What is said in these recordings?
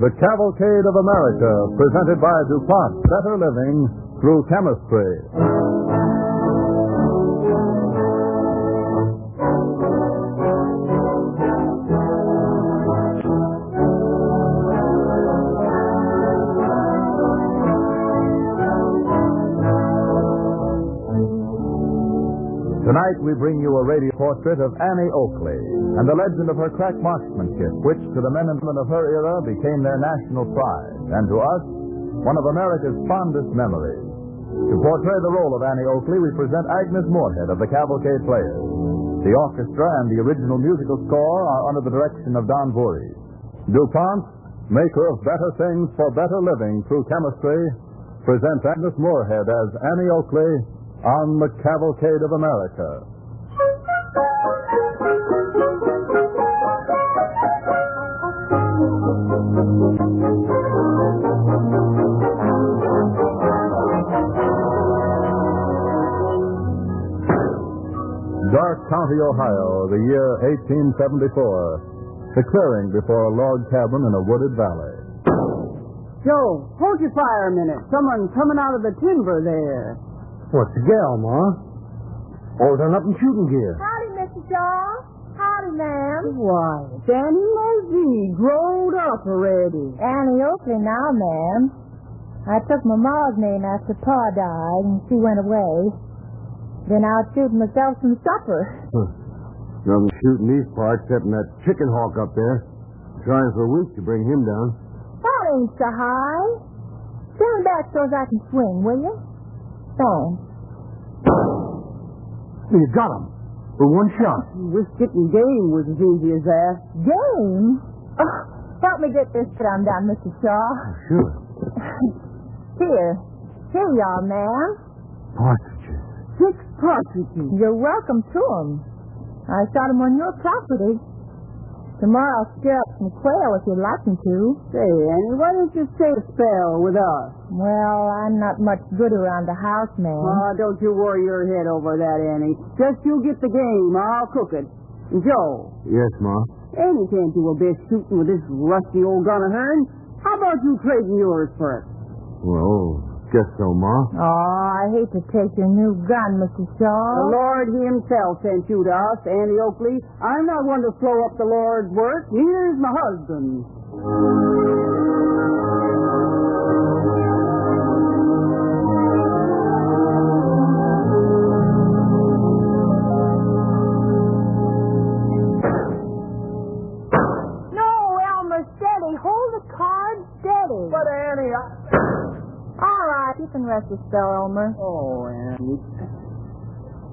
The Cavalcade of America, presented by DuPont, better living through chemistry. Tonight we bring you a radio portrait of Annie Oakley and the legend of her crack marksmanship, which to the men and women of her era became their national pride, and to us, one of America's fondest memories. To portray the role of Annie Oakley, we present Agnes Moorehead of the Cavalcade Players. The orchestra and the original musical score are under the direction of Don Voorhees. DuPont, maker of better things for better living through chemistry, presents Agnes Moorehead as Annie Oakley on the Cavalcade of America. Dark County, Ohio, the year 1874. The clearing before a log cabin in a wooded valley. Joe, hold your fire a minute. Someone's coming out of the timber there. What's the gal, Ma? All done up in shooting gear. Howdy, Mr. Shaw. Howdy, ma'am. Why, it's Annie Mosby, growed up already. Annie Oakley now, ma'am. I took my ma's name after Pa died, and she went away. Been out shooting myself some supper. Nothing shooting these parts except in that chicken hawk up there. Trying for a week to bring him down. That ain't so high. Send me back so I can swing, will you? Thanks. You got him. For one shot. Wish getting game was as easy as that. Game? Oh, help me get this put undone, Mr. Shaw. Sure. Here you are, ma'am. Partridges. 6 partridges. You're welcome to 'em. I shot 'em on your property. Tomorrow I'll stir up some quail if you'd like me to. Say, Annie, why don't you stay a spell with us? Well, I'm not much good around the house, ma'am. Oh, don't you worry your head over that, Annie. Just you get the game. I'll cook it. And Joe. Yes, Ma. Annie can't do a bit shooting with this rusty old gun of hers. How about you trading yours for it? Well, guess so, Ma. Oh, I hate to take your new gun, Mr. Shaw. The Lord himself sent you to us, Annie Oakley. I'm not one to slow up the Lord's work. Neither is my husband. No, Elmer, steady. Hold the card steady. But, Annie, All right, you can rest a spell, Elmer. Oh, Annie.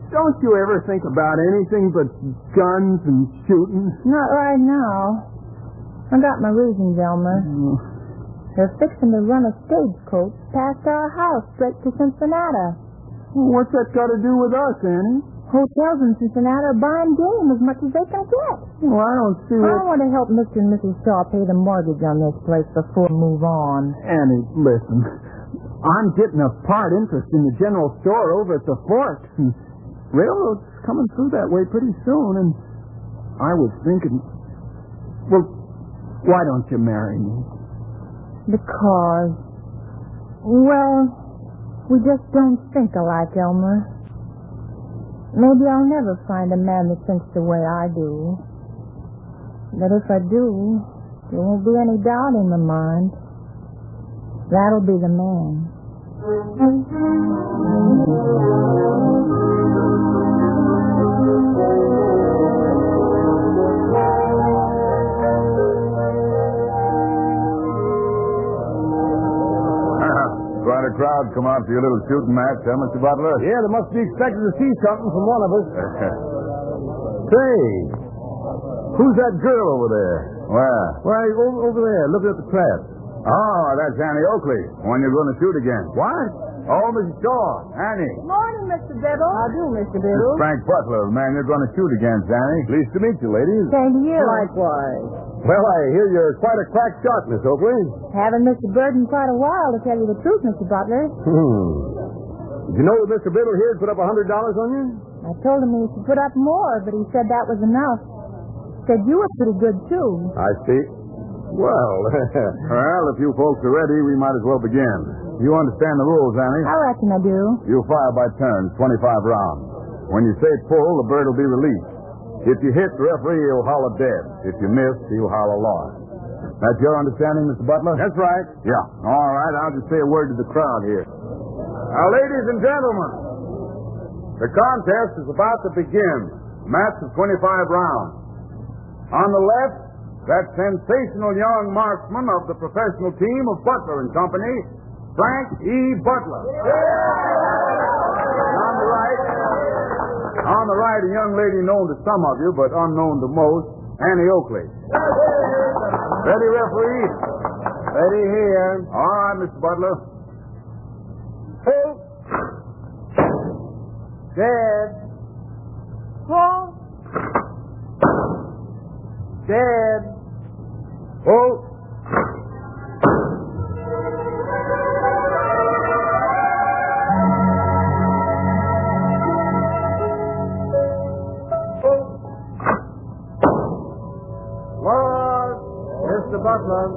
Don't you ever think about anything but guns and shooting? Not right now. I got my reasons, Elmer. They're fixing to run a stagecoach past our house straight to Cincinnati. What's that got to do with us, Annie? Hotels in Cincinnati are buying game as much as they can get. Well, I don't see I want to help Mr. and Mrs. Shaw pay the mortgage on this place before we move on. Annie, listen. I'm getting a part interest in the general store over at the Forks, and railroad's coming through that way pretty soon, and I was thinking, well, why don't you marry me? Because, well, we just don't think alike, Elmer. Maybe I'll never find a man that thinks the way I do. But if I do, there won't be any doubt in my mind. That'll be the man. Quite a crowd come out for your little shooting match, huh, Mr. Butler? Yeah, they must be expecting to see something from one of us. Say, who's that girl over there? Where? Why, over there, looking at the trap. Oh, that's Annie Oakley, one you're going to shoot again. What? Oh, Mrs. Shaw, Annie. Morning, Mr. Biddle. How do, Mr. This Biddle? is Frank Butler, the man you're going to shoot against, Annie. Pleased to meet you, ladies. Same to you. Likewise. Well, I hear you're quite a crack shot, Miss Oakley. Haven't missed a bird in quite a while, to tell you the truth, Mr. Butler. Did you know that Mr. Biddle here had put up $100 on you? I told him he should put up more, but he said that was enough. Said you were pretty good, too. I see. Well, well, if you folks are ready, we might as well begin. You understand the rules, Annie? I reckon I do. You fire by turns, 25 rounds. When you say pull, the bird will be released. If you hit, the referee will holler dead. If you miss, he'll holler lost. That's your understanding, Mr. Butler? That's right. Yeah. All right, I'll just say a word to the crowd here. Now, ladies and gentlemen, the contest is about to begin. Match of 25 rounds. On the left, that sensational young marksman of the professional team of Butler and Company, Frank E. Butler. On the right, a young lady known to some of you, but unknown to most, Annie Oakley. Ready, referee? Ready here. All right, Mr. Butler. Pull. Dead. Pull. Dead. Pull. Mr. Butler.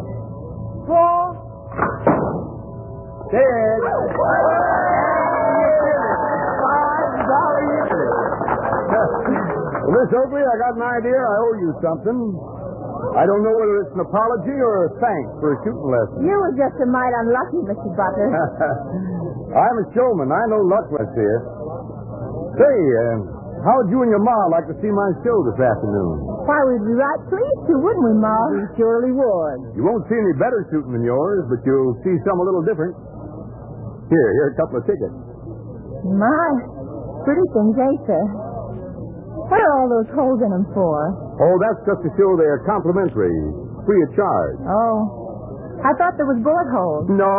Pull. Dead. Well, Miss Oakley, I got an idea. I owe you something. I don't know whether it's an apology or a thanks for a shooting lesson. You were just a mite unlucky, Mr. Butler. I'm a showman. I know luck, let's see it. Say, how would you and your ma like to see my show this afternoon? Why, we'd be right pleased to, wouldn't we, Ma? We surely would. You won't see any better shooting than yours, but you'll see some a little different. Here are a couple of tickets. My, pretty things, ain't they? What are all those holes in them for? Oh, that's just to show they're complimentary, free of charge. Oh, I thought there was bullet holes. No,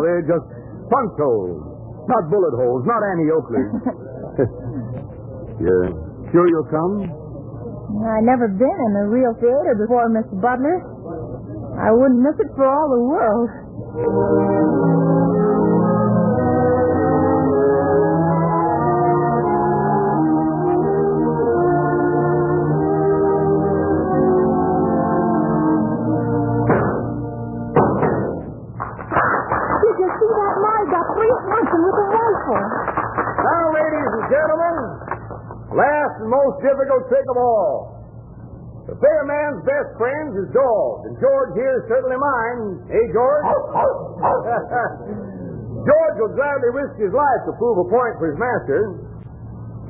they're just punch holes. Not bullet holes, not Annie Oakley. You're sure you'll come? I never been in a real theater before, Mr. Butler. I wouldn't miss it for all the world. Did you see that? Ma got 3 hunting with a rifle. Now, ladies and gentlemen, last and most difficult trick of all. The fair man's best friends is dogs, and George here is certainly mine. Hey, George? George will gladly risk his life to prove a point for his master.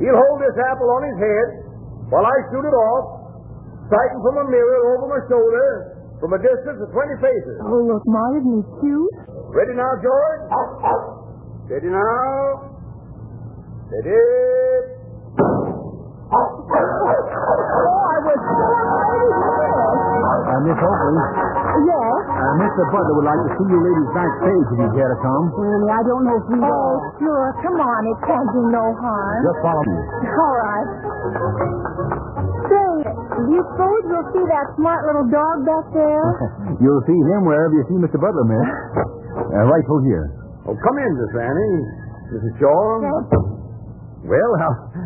He'll hold this apple on his head while I shoot it off, sighting from a mirror over my shoulder from a distance of 20 paces. Oh, look, Ma, isn't he cute? Ready now, George? Steady now. Steady. Miss Oakley. Yes? Mr. Butler would like to see you ladies backstage if you care to come. Really, I don't know if we will. Oh, sure. Come on. It can't do no harm. Just follow me. All right. Say, do you suppose you'll see that smart little dog back there? You'll see him wherever you see Mr. Butler, miss. Right through here. Oh, come in, Miss Annie. Mrs. Shaw. Yes. Well,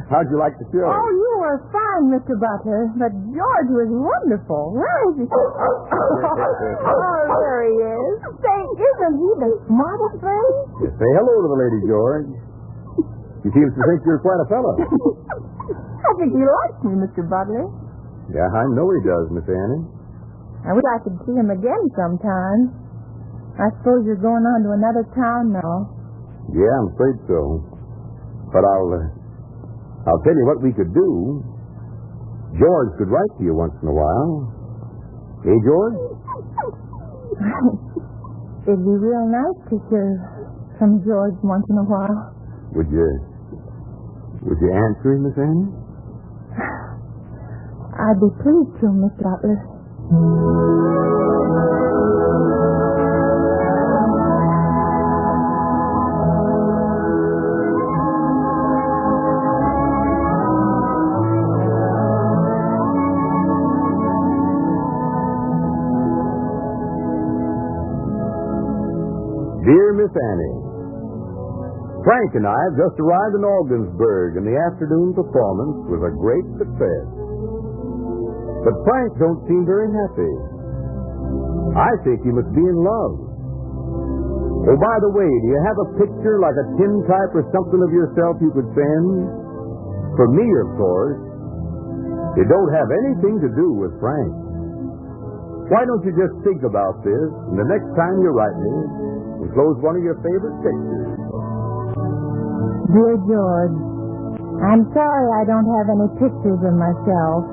how'd you like the show? Oh, you were fine, Mr. Butler. But George was wonderful. Where is he? Oh, there he is. Say, isn't he the smartest thing? Say hello to the lady, George. He seems to think you're quite a fellow. I think he likes me, Mr. Butler. Yeah, I know he does, Miss Annie. I wish I could see him again sometime. I suppose you're going on to another town now. Yeah, I'm afraid so. But I'll tell you what we could do. George could write to you once in a while. Hey, George? It'd be real nice to hear from George once in a while. Would you answer him, Miss Annie? I'd be pleased to, Mr. Butler. Dear Miss Annie, Frank and I have just arrived in Ogdensburg, and the afternoon performance was a great success. But Frank don't seem very happy. I think he must be in love. Oh, by the way, do you have a picture like a tintype or something of yourself you could send? For me, of course. It don't have anything to do with Frank. Why don't you just think about this, and the next time you write me, enclose one of your favorite pictures. Dear George, I'm sorry I don't have any pictures of myself.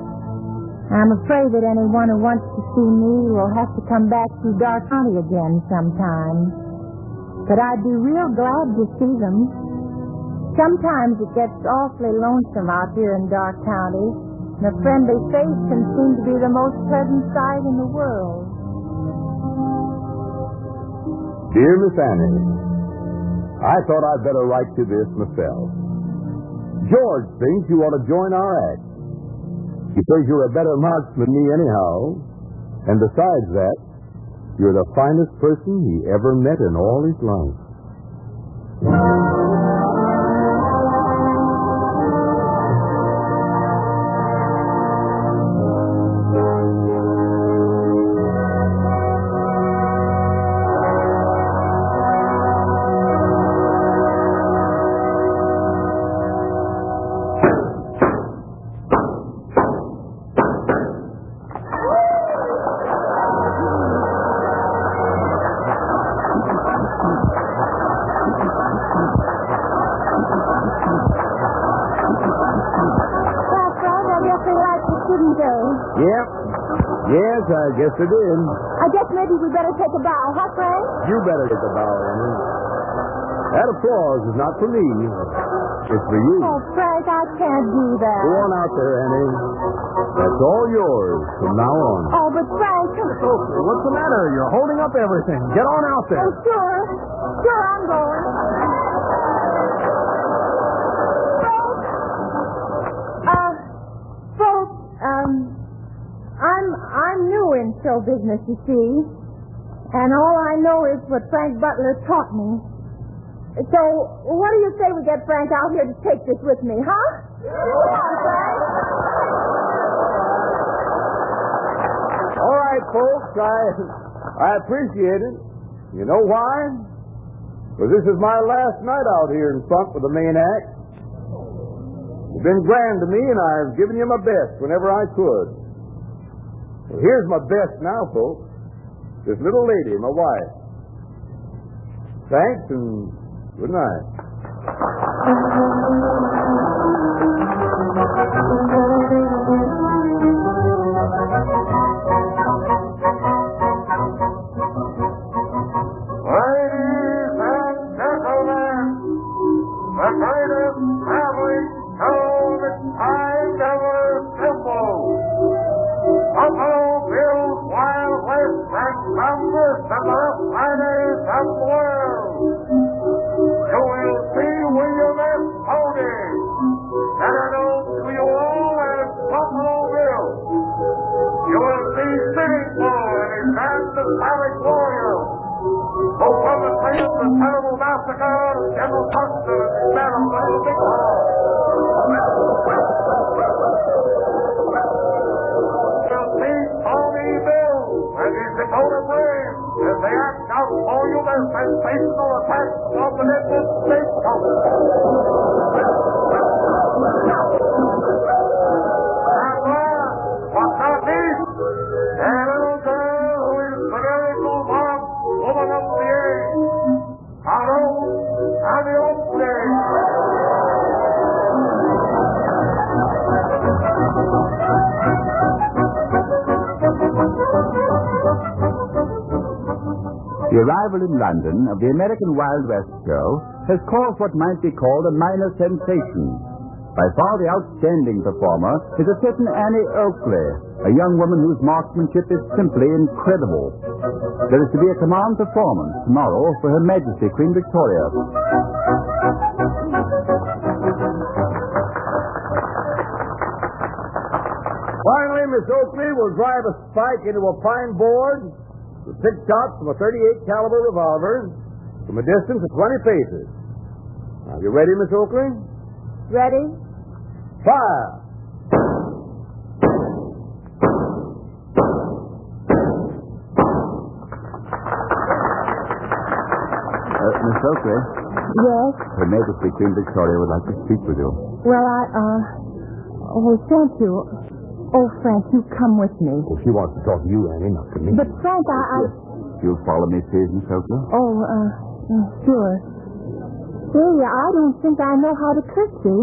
I'm afraid that anyone who wants to see me will have to come back to Dark County again sometime. But I'd be real glad to see them. Sometimes it gets awfully lonesome out here in Dark County, and a friendly face can seem to be the most pleasant sight in the world. Dear Miss Annie, I thought I'd better write you this myself. George thinks you ought to join our act. He says you're a better marksman than me anyhow. And besides that, you're the finest person he ever met in all his life. Yes, I guess it is. I guess maybe we better take a bow, huh, Frank? You better take a bow, Annie. That applause is not for me. It's for you. Oh, Frank, I can't do that. Go on out there, Annie. That's all yours from now on. Oh, but Frank... Oakley, what's the matter? You're holding up everything. Get on out there. Oh, sure. Sure, I'm going. I'm new in show business, you see. And all I know is what Frank Butler taught me. So, what do you say we get Frank out here to take this with me, huh? Come on, Frank. All right, folks, I appreciate it. You know why? Because this is my last night out here in front with the main act. You've been grand to me, and I've given you my best whenever I could. Well, here's my best now, folks. This little lady, my wife. Thanks, and good night. Ladies and gentlemen, the greatest traveling show that I've ever assembled. Buffalo Bill's Wild West and numbers of the finest of the world. You will see William S. Pony, better known to you all as Buffalo Bill. You will see Sitting Bull and his band of Phallic Warriors, who from the place of the terrible massacre of General Custer and his men of Little Big Horn. Dakota Braves as they act out for you their sensational attacks on the Midwest Statecoast. And last but not least, a little girl who is the lyrical bomb woman of the age, Annie Oakley. The arrival in London of the American Wild West show has caused what might be called a minor sensation. By far the outstanding performer is a certain Annie Oakley, a young woman whose marksmanship is simply incredible. There is to be a command performance tomorrow for Her Majesty Queen Victoria. Finally, Miss Oakley will drive a spike into a pine board with 6 shots from a .38 caliber revolver from a distance of 20 paces. Are you ready, Miss Oakley? Ready? Fire! Miss Oakley? Yes? Her Majesty Queen Victoria would like to speak with you. Well, Oh, thank you. Oh, Frank, you come with me. Oh, she wants to talk to you, Annie, not to me. But, Frank, You'll follow me, please, Miss Oakley? Sure. Celia, I don't think I know how to curtsy.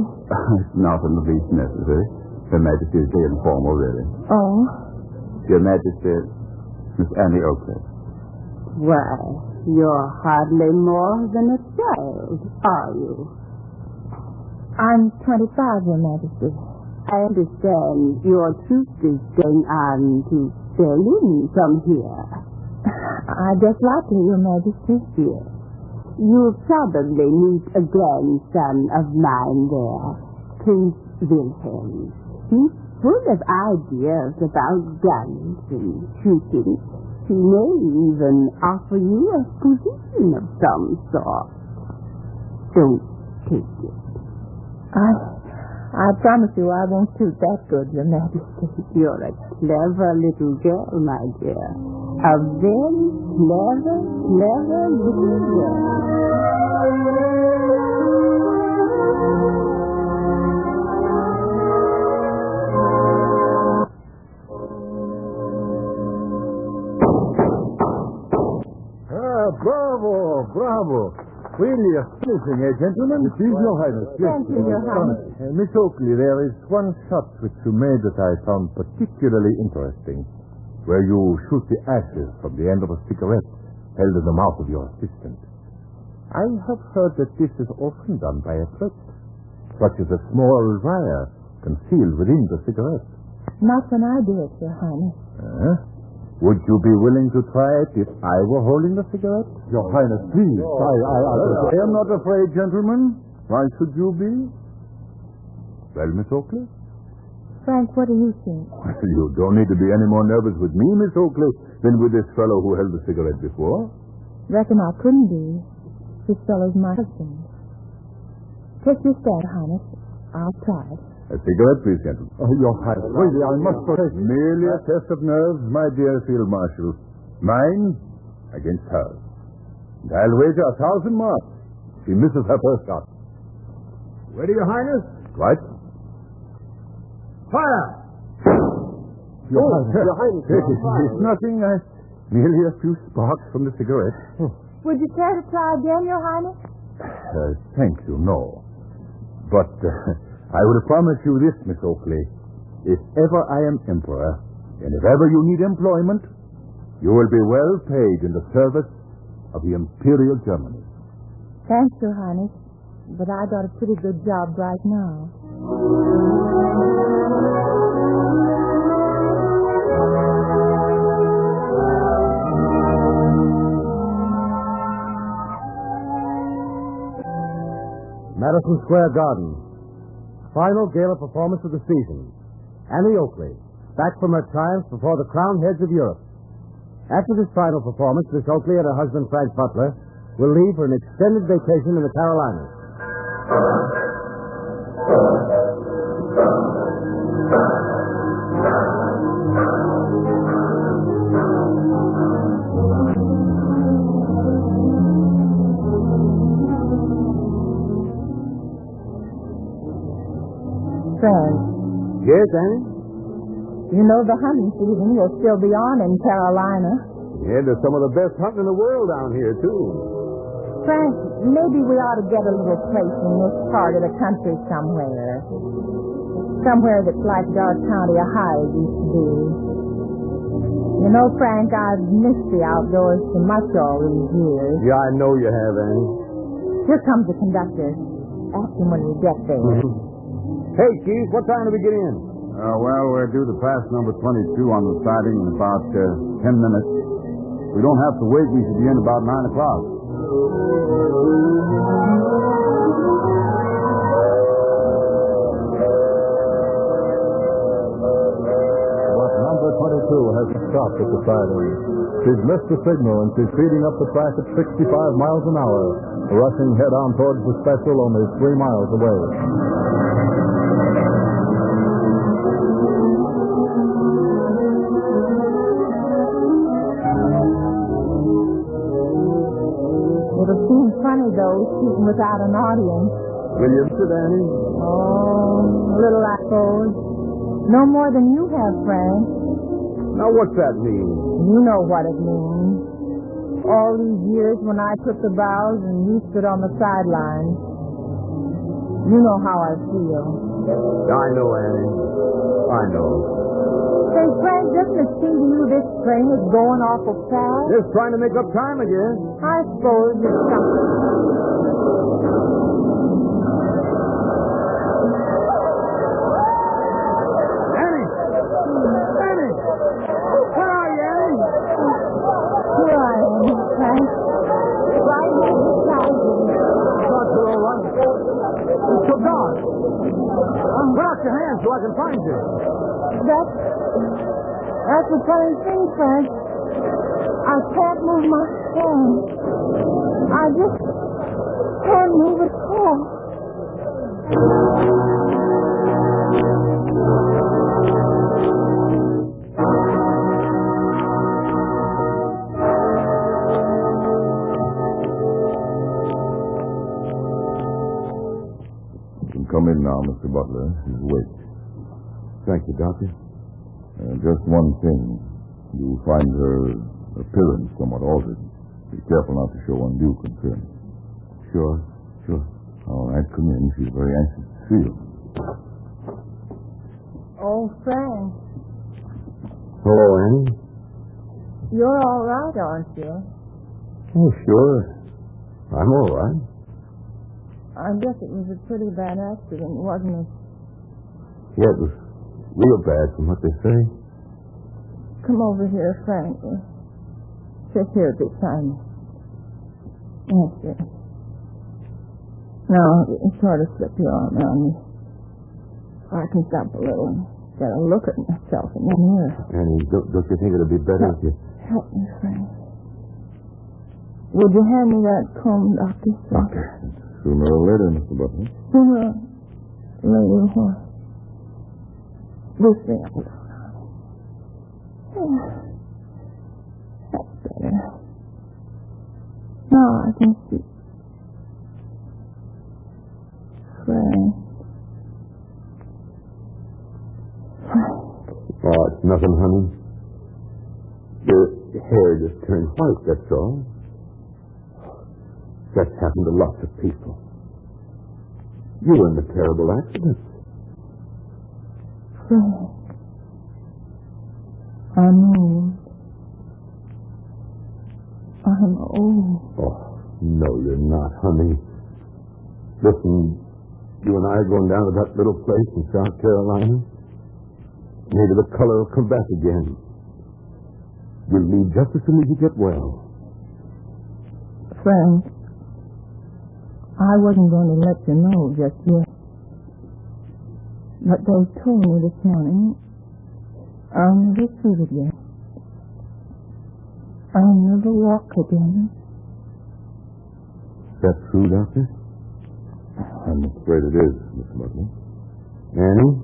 It's not in the least necessary. Her Majesty is very informal, really. Oh? Your Majesty, Miss Annie Oakley. Why, you're hardly more than a child, are you? I'm 25, Your Majesty. I understand your troop is going on to Berlin from here. I guess likely, Your Majesty. Yes. You'll probably meet a grandson of mine there, Prince Wilhelm. He's full of ideas about guns and shooting. He may even offer you a position of some sort. Don't take it. I promise you I won't shoot that good, Your Majesty. You're a clever little girl, my dear. A very clever little girl. Bravo. Really astonishing, gentlemen? It is, Your Highness. Yes. Thank you, Your Highness. Miss Oakley, there is one shot which you made that I found particularly interesting, where you shoot the ashes from the end of a cigarette held in the mouth of your assistant. I have heard that this is often done by a trick, such as a small wire concealed within the cigarette. Not when I do it, Your Highness. Would you be willing to try it if I were holding the cigarette? Your Highness, please. I am not afraid, gentlemen. Why should you be? Well, Miss Oakley? Frank, what do you think? You don't need to be any more nervous with me, Miss Oakley, than with this fellow who held the cigarette before. Reckon I couldn't be. This fellow's my husband. Take your stand, Highness. I'll try it. A cigarette, please, gentlemen. Your Highness, really, I must protest. Merely a test of nerves, my dear Field Marshal. Mine against hers. And I'll wager 1,000 marks. She misses her first shot. Ready, Your Highness? Right? Fire! Your Highness. It's nothing. Merely a few sparks from the cigarette. Would you care to try again, Your Highness? Thank you, no. But I will promise you this, Miss Oakley. If ever I am emperor, and if ever you need employment, you will be well paid in the service of the Imperial Germany. Thanks, Your Highness. But I got a pretty good job right now. Madison Square Garden. Final gala performance of the season. Annie Oakley, back from her triumph before the crowned heads of Europe. After this final performance, Miss Oakley and her husband, Frank Butler, will leave for an extended vacation in the Carolinas. Frank, Yes, Annie? you know the hunting season will still be on in Carolina. Yeah, there's some of the best hunting in the world down here, too. Frank, maybe we ought to get a little place in this part of the country somewhere. Somewhere that's like Dark County, Ohio used to be. You know, Frank, I've missed the outdoors so much all these years. Yeah, I know you have, Annie. Here comes the conductor. Ask him when we get there. Hey, Keith, what time do we get in? Well, we're due to pass number 22 on the siding in about 10 minutes. We don't have to wait. We should be in about 9 o'clock. But number 22 hasn't stopped at the siding. She's missed the signal, and she's speeding up the track at 65 miles an hour, rushing head-on towards the special only 3 miles away. It would seem funny, though, shooting without an audience. Will you sit, Annie? Oh, a little, I suppose. No more than you have, Frank. Now, what's that mean? You know what it means. All these years when I took the bows and you stood on the sidelines. You know how I feel. I know, Annie. I know. Say, Frank, doesn't it seem to you this train is going awful fast? Just trying to make up time again. I suppose it's something. Annie! Annie! Where are you, Annie? Here I am, Frank. Right here beside you. Thought you're all right. It's so dark. Put out your hands so I can find you. That's the funny thing, Frank. I can't move my hand. I just can't move at all. You can come in now, Mr. Butler. He's awake. Thank you, Doctor. Just one thing. You find her appearance somewhat altered. Be careful not to show undue concern. Sure. All right, come in. She's very anxious to see you. Oh, Frank, Hello, Annie. you're all right, aren't you? Oh, sure. I'm all right. I guess it was a pretty bad accident, wasn't it? Yeah, it was real bad from what they say. Come over here, Frank. Sit here beside me. That's it. Now, sort of slip your arm around me. I can stop a little and get a look at myself in the mirror. Annie, don't you think it'd be better if you... Help me, Frank. Would you hand me that comb, Doctor? Doctor. Sooner or later, Mr. Butler. Sooner or later, what? This thing. That's better. Now I can see. Frank. Oh, it's nothing, honey. Your hair just turned white, that's all. That's happened to lots of people. You were in a terrible accident. Frank. I'm old. I'm old. Oh, no, you're not, honey. Listen, you and I are going down to that little place in South Carolina. Maybe the color will come back again. You'll leave just as soon as you get well. Frank, I wasn't going to let you know just yet. But they told me this morning I'll never see it again. I'll never walk again. Is that true, Doctor? I'm afraid it is, Mr. Butler. Annie?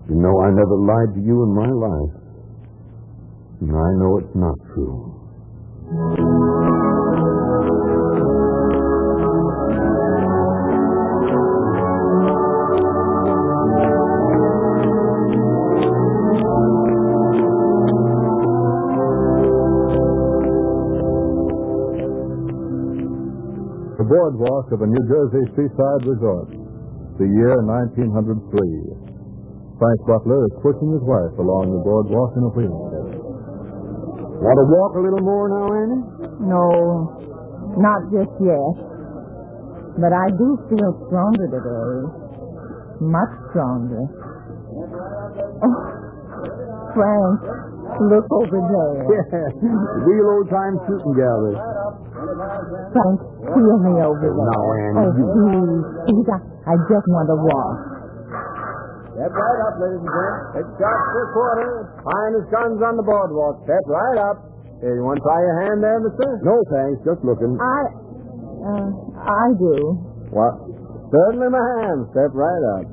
You know I never lied to you in my life. And I know it's not true. The boardwalk of a New Jersey seaside resort. The year 1903. Frank Butler is pushing his wife along the boardwalk in a wheelchair. Want to walk a little more now, Annie? No, not just yet. But I do feel stronger today. Much stronger. Oh, Frank, look over there. Yeah, real old-time shooting gallery. Frank, feel me over there. Now, Annie. Oh, please. I just want to walk. Step right up, ladies and gentlemen. Take shots for a quarter. Finest guns on the boardwalk. Step right up. Here, you want to try your hand there, mister? No, thanks. Just looking. I do. What? Certainly, my hand. Step right up.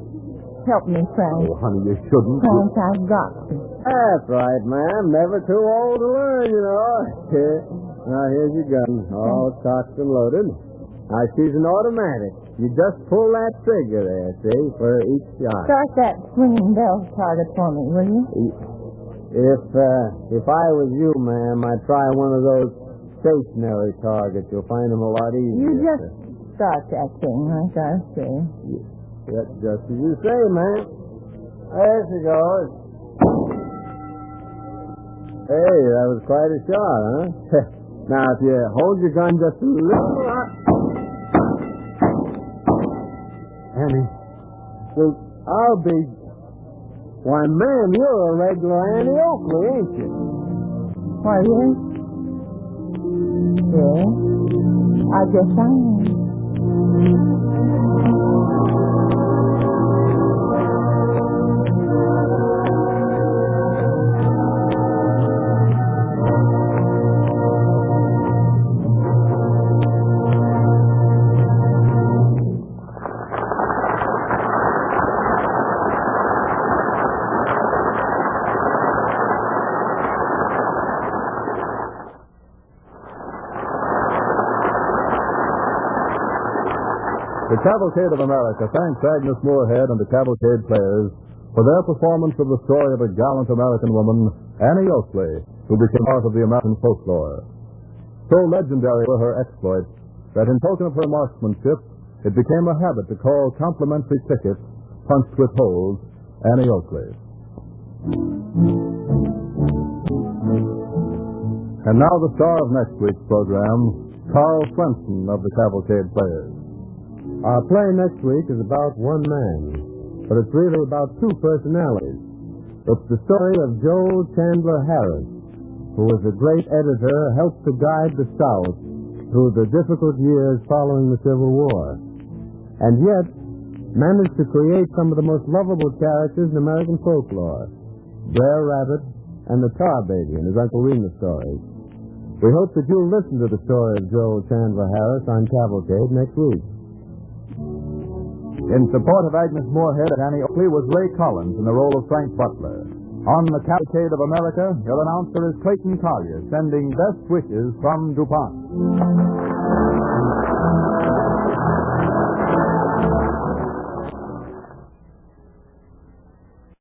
Help me, Frank. Oh, honey, you shouldn't. Frank, I've got to. That's right, ma'am. Never too old to learn, you know. Now, here's your gun. All cocked and loaded. Now, she's an automatic. You just pull that trigger there, see, for each shot. Start that swinging bell target for me, will you? If I was you, ma'am, I'd try one of those stationary targets. You'll find them a lot easier. You just start that thing, like I say. Just as you say, ma'am. There she goes. Hey, that was quite a shot, huh? Now, if you hold your gun just a little... Annie. Well, I'll be... Why, ma'am, you're a regular Annie Oakley, ain't you? Why, yes. Yes, I guess I am. The Cavalcade of America thanks Agnes Moorehead and the Cavalcade players for their performance of the story of a gallant American woman, Annie Oakley, who became part of the American folklore. So legendary were her exploits that in token of her marksmanship, it became a habit to call complimentary tickets punched with holes Annie Oakley. And now the star of next week's program, Carl Swenson of the Cavalcade players. Our play next week is about one man, but it's really about two personalities. It's the story of Joe Chandler Harris, who as a great editor helped to guide the South through the difficult years following the Civil War, and yet managed to create some of the most lovable characters in American folklore, Brer Rabbit and the Tar Baby in his Uncle Remus stories. We hope that you'll listen to the story of Joe Chandler Harris on Cavalcade next week. In support of Agnes Moorehead, Annie Oakley was Ray Collins in the role of Frank Butler. On the Cavalcade of America, your announcer is Clayton Collier, sending best wishes from DuPont.